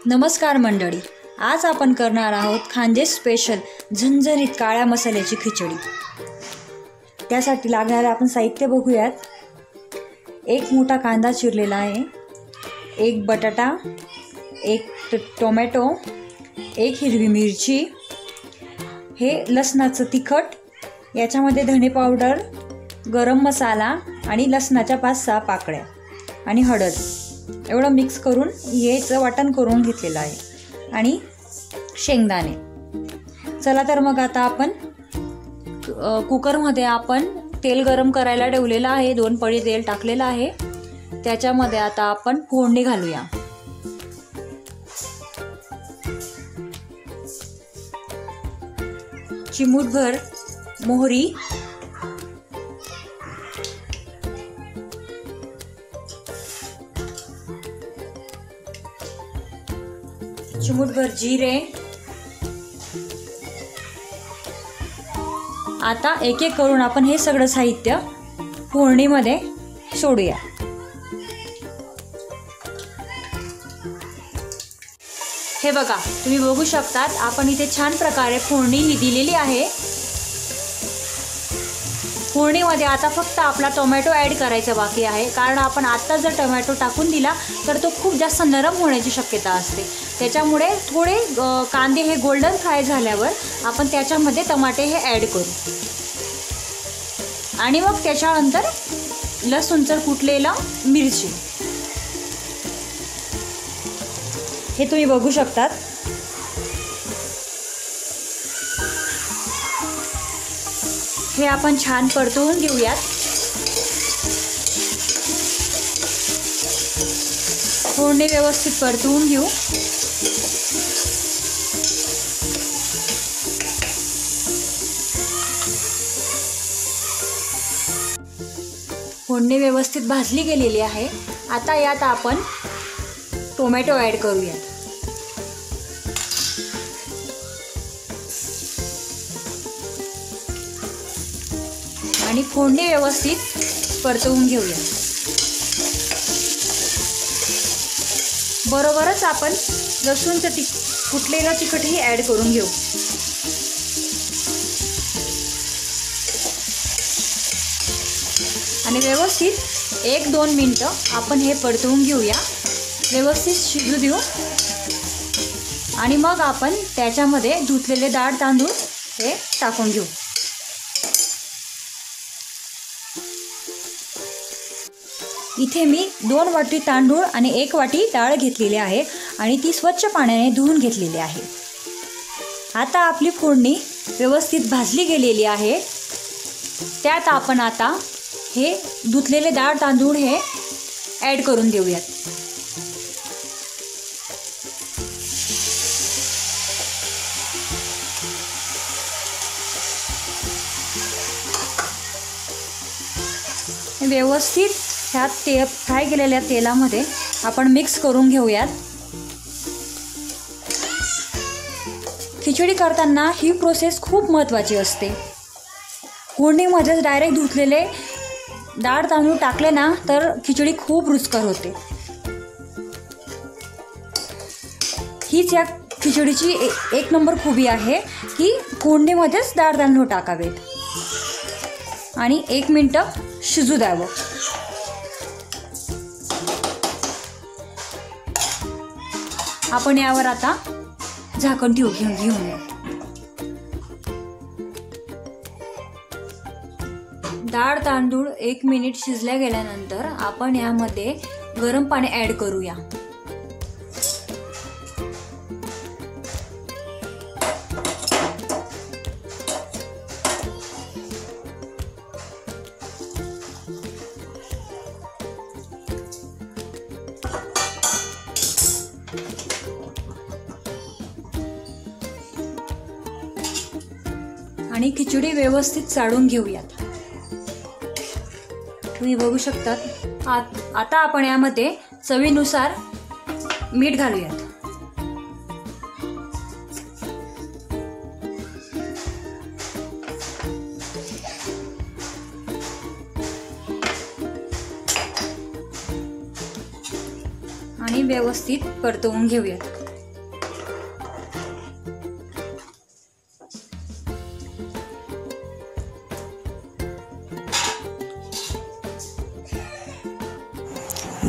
नमस्कार मंडळी, आज आपण करणार आहोत खानदेश स्पेशल झणझणीत काळ्या मसाल्याची खिचडी। त्यासाठी लागणारे आपण साहित्य बघूयात। एक मोठा कांदा चिरलेला आहे, एक बटाटा, एक टोमॅटो, एक हिरवी मिरची, हे लसणाचं तिखट, याच्यामध्ये धणे पावडर, गरम मसाला आणि लसणाच्या 5-6 पाकळ्या आणि हळद एवढं मिक्स करून याचं वाटण करून घेतलेलं आहे आणि शेंगदाणे। चला तर मग आता आपण कुकरमध्ये आपण तेल गरम करायला ठेवलेलं आहे। 2 पळी तेल टाकलेलं आहे। त्याच्यामध्ये आता आपण फोडणी घालूया। चिमूटभर मोहरी, चिमूटभर जिरे। आता एक एक करून आपण हे सगळं साहित्य फोडणीमध्ये सोडूया। हे बघा, तुम्ही बघू शकतात आपण इथे छान प्रकारे फोडणी ही दिलेली आहे। फोडणीमध्ये आता फक्त आपला टोमॅटो ॲड करायचा बाकी आहे, कारण आपण आत्ता जर टोमॅटो टाकून दिला तर तो खूप जास्त नरम होण्याची शक्यता असते। त्याच्यामुळे थोडे कांदे हे गोल्डन फ्राय झाल्यावर आपण त्याच्यामध्ये टमाटे हे ॲड करू आणि मग त्याच्यानंतर लसूणचं कुटलेला मिरची हे तुम्ही बघू शकतात। हे आपण छान परतवून घेऊयात। फोडणी व्यवस्थित परतवून घेऊ। फोडणी व्यवस्थित भाजली गेलेली आहे। आता यात आपण टोमॅटो ॲड करूया आणि फोडणी व्यवस्थित परतवून घेऊया। बरोबरच आपण लसूणचं कुटलेलं तिखटही ॲड करून घेऊ आणि व्यवस्थित 1-2 मिनिटं आपण हे परतवून घेऊया, व्यवस्थित शिजू देऊ आणि मग आपण त्याच्यामध्ये धुतलेले डाळ तांदूळ हे टाकून घेऊ। इथे मी 2 वाटी तांदूळ आणि 1 वाटी डाळ घेतलेली आहे आणि ती स्वच्छ पाण्याने धुवून घेतलेली आहे। आता आपली फोडणी व्यवस्थित भाजली गेलेली आहे। त्यात आपण आता हे धुतलेले डाळ तांदूळ हे ॲड करून देऊयात। व्यवस्थित ह्या फ्राय केलेल्या तेलामध्ये आपण मिक्स करून घेऊयात। खिचडी करताना ही प्रोसेस खूप महत्त्वाची असते। फोडणीमध्येच डायरेक्ट धुतलेले डाळ तांदूळ टाकले ना तर खिचडी खूप रुचकर होते। हीच या खिचडीची एक नंबर खूबी आहे की फोडणीमध्येच डाळ तांदूळ टाकावेत आणि 1 मिनिट शिजू द्यावं। आपण यावर आता झाकण घेऊया। डाळ तांदूळ 1 मिनिट शिजल्या गेल्यानंतर आपण यामध्ये गरम पाणी ॲड करूया। आणि खिचडी व्यवस्थित चाळून घेऊयात। तुम्ही बघू शकतात। आता आपण यामध्ये चवीनुसार मीठ घालूयात। आणि व्यवस्थित परतवून घेऊयात।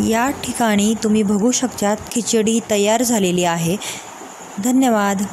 या ठिकाणी तुम्ही बघू शकतात खिचडी तयार झालेली आहे. धन्यवाद.